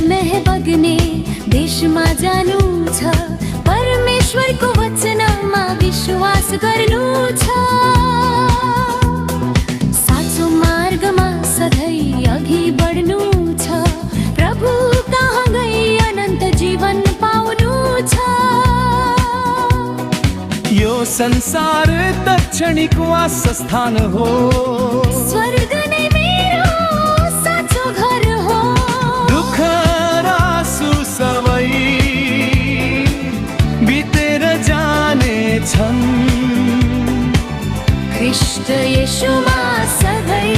मेह बग्ने देशमा जानु छ, परमेश्वरको वचनमा विश्वास गर्नु छ। साँचो मार्गमा सधैँ अघि बढ्नु छ, प्रभु कहाँ गई अनन्त जीवन पाउनु छ। यो संसार त क्षणिक वासस्थान हो, स्वर्ग नै मेरो साँचो घर हो। दुःख र आँसु सबै बितेर जाने छन्, ख्रीष्ट येशूमा सधैँ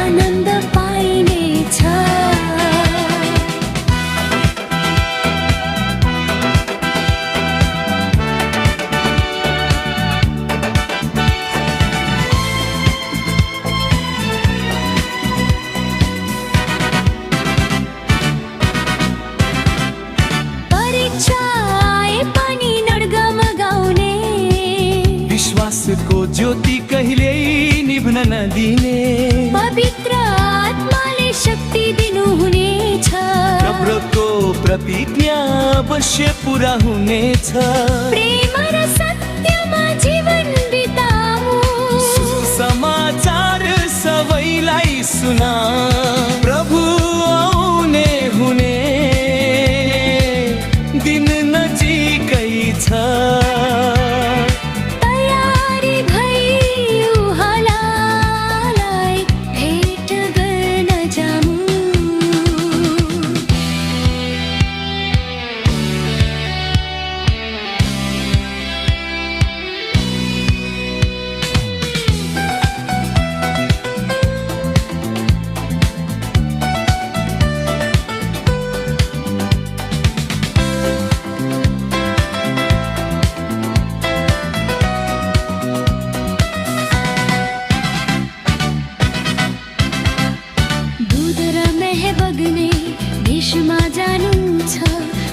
आनन्द पाइने छ। विश्वासको ज्योति कहिल्यै निभ्न नदिने, पवित्र आत्माले शक्ति दिनुहुनेछ। प्रभुको प्रतिज्ञा अवश्य पूरा हुनेछ। प्रेम र सत्यमा जीवन बिताऊ, सुसमाचार सबैलाई सुना, प्रभु आउने हुने दिन नजिकै छ। देशमा जानु छ,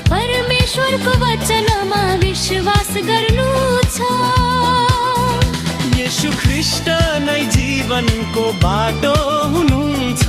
परमेश्वरको वचनमा विश्वास गर्नु छ। येशू ख्रीष्ट नै जीवनको बाटो हुनुहुन्छ।